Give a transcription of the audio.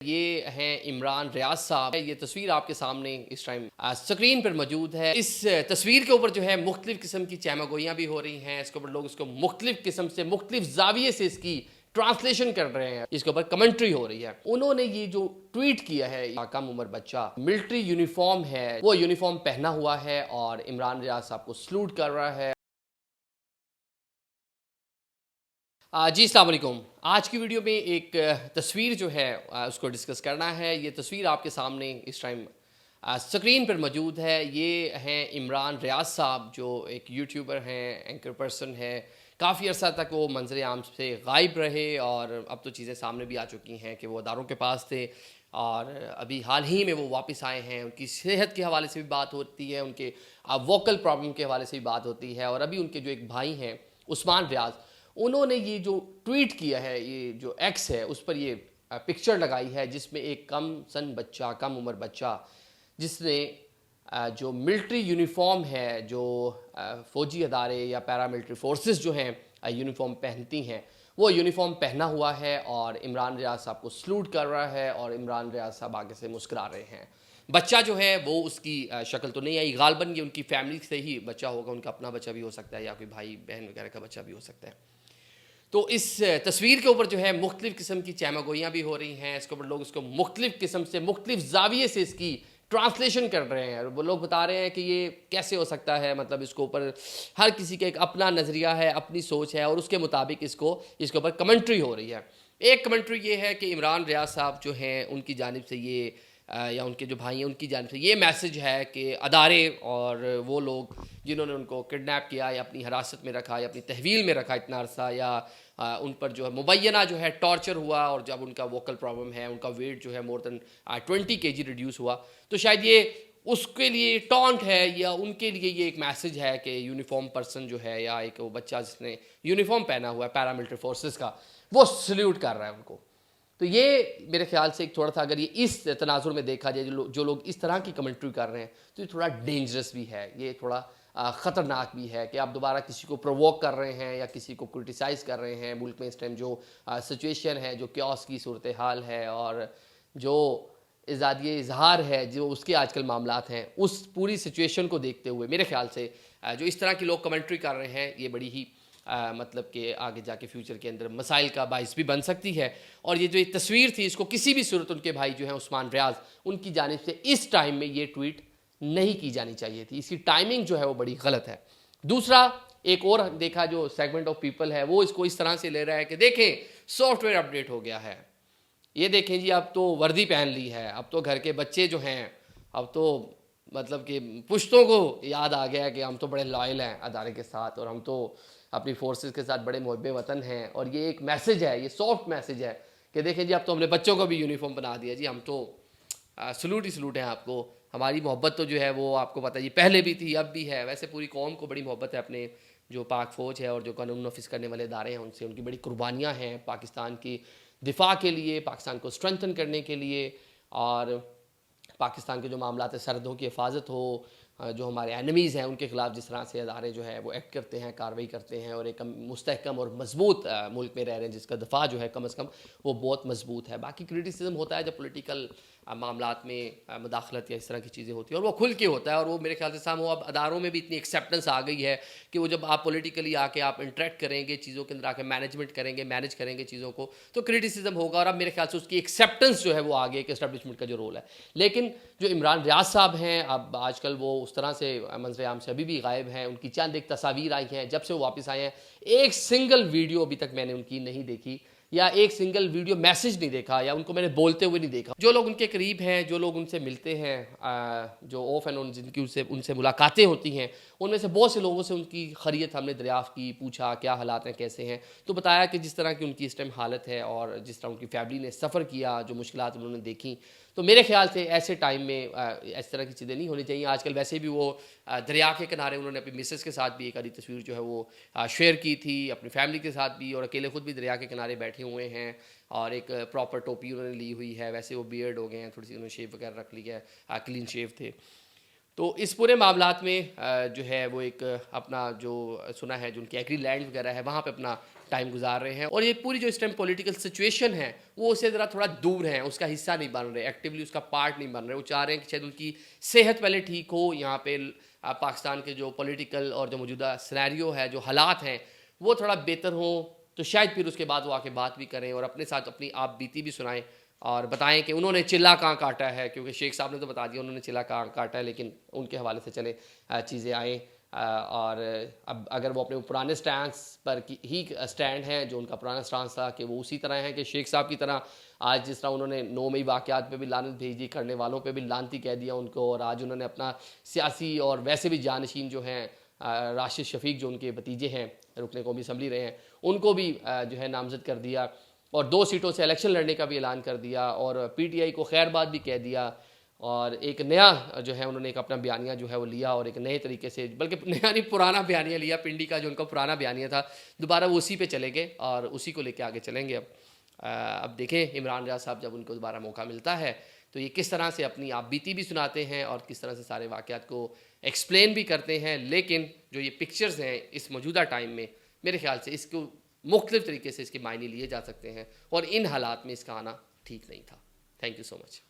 ये हैं इमरान रियाज साहब। ये तस्वीर आपके सामने इस टाइम स्क्रीन पर मौजूद है। इस तस्वीर के ऊपर जो है मुख्तलिफ किस्म की चैमागोइयाँ भी हो रही हैं। इसके ऊपर लोग इसको मुख्तलिफ किस्म से मुख्तलिफ जाविये से इसकी ट्रांसलेशन कर रहे हैं, इसके ऊपर कमेंट्री हो रही है। उन्होंने ये जो ट्वीट किया है, कम उम्र बच्चा मिलिट्री यूनिफॉर्म है, वो यूनिफॉर्म पहना हुआ है और इमरान रियाज साहब को सलूट कर रहा है। जी अस्सलाम वालेकुम। आज की वीडियो में एक तस्वीर जो है उसको डिस्कस करना है। ये तस्वीर आपके सामने इस टाइम स्क्रीन पर मौजूद है। ये हैं इमरान रियाज साहब, जो एक यूट्यूबर हैं, एंकर पर्सन है। काफ़ी अर्सा तक वो मंजर आम से गायब रहे और अब तो चीज़ें सामने भी आ चुकी हैं कि वो अदारों के पास थे और अभी हाल ही में वो वापस आए हैं। उनकी सेहत के हवाले से भी बात होती है, उनके वोकल प्रॉब्लम के हवाले से भी बात होती है। और अभी उनके जो एक भाई हैं उस्मान रियाज, उन्होंने ये जो ट्वीट किया है, ये जो एक्स है उस पर ये पिक्चर लगाई है जिसमें एक कम उम्र बच्चा जिसने जो मिलिट्री यूनिफॉर्म है, जो फ़ौजी अदारे या पैरामिलिट्री फोर्सेस जो हैं यूनिफॉर्म पहनती हैं, वो यूनिफॉर्म पहना हुआ है और इमरान रियाज साहब को सलूट कर रहा है और इमरान रियाज साहब आगे से मुस्कुरा रहे हैं। बच्चा जो है वो उसकी शक्ल तो नहीं आई, गालबन ये उनकी फैमिली से ही बच्चा होगा, उनका अपना बच्चा भी हो सकता है या कोई भाई बहन वगैरह का बच्चा भी हो सकता है। तो इस तस्वीर के ऊपर जो है मुख्तलिफ किस्म की चैमागोइयाँ भी हो रही हैं। इसके ऊपर लोग इसको मुख्तलिफ किस्म से मुख्तलिफ जाविये से इसकी ट्रांसलेशन कर रहे हैं। वो लोग बता रहे हैं कि ये कैसे हो सकता है, मतलब इसके ऊपर हर किसी का एक अपना नज़रिया है, अपनी सोच है और उसके मुताबिक इसके ऊपर कमेंट्री हो रही है। एक कमेंट्री ये है कि इमरान रियाज साहब जो हैं उनकी जानिब से ये या उनके जो भाई हैं उनकी जानिब से ये मैसेज है कि अदारे और वो लोग जिन्होंने उनको किडनैप किया या अपनी हिरासत में रखा या अपनी तहवील में रखा इतना अरसा, या उन पर जो है मुबैना जो है टॉर्चर हुआ और जब उनका वोकल प्रॉब्लम है, उनका वेट जो है मोर देन 20 kg रिड्यूस हुआ, तो शायद ये उसके लिए टॉन्ट है या उनके लिए ये एक मैसेज है कि यूनिफॉर्म पर्सन जो है या एक वो बच्चा जिसने यूनिफॉर्म पहना हुआ है पैरामिलिट्री फोर्सेस का, वो सल्यूट कर रहा है उनको। तो ये मेरे ख्याल से एक थोड़ा सा, अगर ये इस तनाजुर में देखा जाए, जो लोग इस तरह की कमेंट्री कर रहे हैं, तो ये थोड़ा डेंजरस भी है, ये थोड़ा ख़तरनाक भी है कि आप दोबारा किसी को प्रोवोक कर रहे हैं या किसी को क्रिटिसाइज़ कर रहे हैं। मुल्क में इस टाइम जो सिचुएशन है, जो क्योस की सूरत हाल है और जो आज़ादी इजहार है, जो उसके आजकल मामलात हैं, उस पूरी सिचुएशन को देखते हुए मेरे ख्याल से जो इस तरह की लोग कमेंट्री कर रहे हैं, ये बड़ी ही मतलब कि आगे जाके फ्यूचर के अंदर मसाइल का बाइस भी बन सकती है। और ये जो एक तस्वीर थी, इसको किसी भी सूरत उनके भाई जो हैं उस्मान रियाज, उनकी जानिब से इस टाइम में ये ट्वीट नहीं की जानी चाहिए थी। इसकी टाइमिंग जो है वो बड़ी गलत है। दूसरा, एक और देखा जो सेगमेंट ऑफ पीपल है वो इसको इस तरह से ले रहा है कि देखें सॉफ्टवेयर अपडेट हो गया है, ये देखें जी अब तो वर्दी पहन ली है, अब तो घर के बच्चे जो हैं, अब तो मतलब कि पुश्तों को याद आ गया कि हम तो बड़े लॉयल हैं अदारे के साथ और हम तो अपनी फोर्सेस के साथ बड़े मुहब्ब वतन हैं। और ये एक मैसेज है, ये सॉफ्ट मैसेज है कि देखें जी अब तो हमने बच्चों को भी यूनिफॉर्म बना दिया जी, हम तो सलूट ही सलूट हैं आपको। हमारी मोहब्बत तो जो है वो आपको पता है, ये पहले भी थी अब भी है। वैसे पूरी कौम को बड़ी मोहब्बत है अपने जो पाक फ़ौज है और जो कानून नफिज करने वाले इदारे हैं उनसे, उनकी बड़ी कुर्बानियाँ हैं पाकिस्तान की दिफा के लिए, पाकिस्तान को स्ट्रेंथन करने के लिए और पाकिस्तान के जो मामलात सरहदों की हिफाजत हो, जो हमारे एनिमीज़ हैं उनके ख़िलाफ़ जिस तरह से अदारे जो है वो एक्ट करते हैं, कार्रवाई करते हैं और एक मुस्तहकम और मजबूत मुल्क में रह रहे हैं जिसका दफा जो है कम अज़ कम वो बहुत मजबूत है। बाकी क्रिटिसिज्म होता है जब पॉलिटिकल मामलात में मुदाखलत या इस तरह की चीज़ें होती हैं और वो खुल के होता है और वो मेरे ख्याल से सामू अब अदारों में भी इतनी एक्सेप्टेंस आ गई है कि वो जब आप पॉलिटिकली आके आप इंटरेक्ट करेंगे, चीज़ों के अंदर आके मैनेजमेंट करेंगे, मैनेज करेंगे चीज़ों को, तो क्रिटिसिज्म होगा और अब मेरे ख्याल से उसकी एक्सेप्टेंस जो है वो आगे एक एस्टेब्लिशमेंट का जो रोल है। लेकिन जो इमरान रियाज साहब हैं, अब आजकल वो उस तरह से मंजर आम से अभी भी गायब हैं। उनकी चंद एक तस्वीर आई हैं जब से वो वापस आए हैं, एक सिंगल वीडियो अभी तक मैंने उनकी नहीं देखी या एक सिंगल वीडियो मैसेज नहीं देखा या उनको मैंने बोलते हुए नहीं देखा। जो लोग उनके करीब हैं, जो लोग उनसे मिलते हैं, जो ऑफ एंड ऑन जिनकी उनसे मुलाकातें होती हैं, उनमें से बहुत से लोगों से उनकी खैरियत हमने दरियाफ़्त की, पूछा क्या हालात हैं, कैसे हैं, तो बताया कि जिस तरह की उनकी इस टाइम हालत है और जिस तरह उनकी फैमिली ने सफ़र किया, जो मुश्किलात उन्होंने देखी, तो मेरे ख्याल से ऐसे टाइम में इस तरह की चीज़ें नहीं होनी चाहिए। आजकल वैसे भी वो दरिया के किनारे उन्होंने अपनी मिसेस के साथ भी एक आधी तस्वीर जो है वो शेयर की थी, अपनी फैमिली के साथ भी, और अकेले खुद भी दरिया के किनारे बैठे हुए हैं और एक प्रॉपर टोपी उन्होंने ली हुई है। वैसे वो बियर्ड हो गए हैं, थोड़ी सी उन्होंने शेव वगैरह रख ली है, क्लीन शेव थे। तो इस पूरे मामलात में जो है वो एक अपना जो सुना है जो उनकी एग्री लैंड वगैरह है वहाँ पे अपना टाइम गुजार रहे हैं और ये पूरी जो इस टाइम पॉलिटिकल सिचुएशन है वो उससे ज़रा थोड़ा दूर है, उसका हिस्सा नहीं बन रहे, एक्टिवली उसका पार्ट नहीं बन रहे। वो चाह रहे हैं कि शायद उनकी सेहत पहले ठीक हो, यहाँ पे पाकिस्तान के जो पॉलिटिकल और जो मौजूदा सिनेरियो है, जो हालात हैं वो थोड़ा बेहतर हो, तो शायद फिर उसके बाद वो आके बात भी करें और अपने साथ अपनी आप बीती भी सुनाएं और बताएं कि उन्होंने चिल्ला कहाँ काटा है। क्योंकि शेख साहब ने तो बता दिया उन्होंने चिल्ला कहाँ काटा है, लेकिन उनके हवाले से चले चीज़ें आएँ। और अब अगर वो अपने पुराने स्टैंड पर ही स्टैंड हैं, जो उनका पुराना स्टांस था कि वो उसी तरह है कि शेख साहब की तरह आज जिस तरह उन्होंने 9 मई वाक़यात पे भी लानत भेजी, करने वालों पे भी लानती कह दिया उनको, और आज उन्होंने अपना सियासी और वैसे भी जानशीन जो हैं राशिद शफीक जो उनके भतीजे हैं, रुकने कौमी असम्बली रहे हैं, उनको भी जो है नामजद कर दिया और 2 सीटों से इलेक्शन लड़ने का भी ऐलान कर दिया और पीटीआई को खैरबाद भी कह दिया। और एक नया जो है उन्होंने एक अपना बयानिया जो है वो लिया और एक नए तरीके से, बल्कि नया नहीं पुराना बयानिया लिया, पिंडी का जो उनका पुराना बयानिया था दोबारा वो उसी पे चले गए और उसी को लेके आगे चलेंगे। अब देखें इमरान रियाज साहब जब उनको दोबारा मौका मिलता है तो ये किस तरह से अपनी आप बीती भी सुनाते हैं और किस तरह से सारे वाक़यात को एक्सप्लेन भी करते हैं। लेकिन जो ये पिक्चर्स हैं इस मौजूदा टाइम में मेरे ख्याल से इसको मुख्तलिफ तरीके से इसके मायने लिए जा सकते हैं और इन हालात में इसका आना ठीक नहीं था। Thank you so much.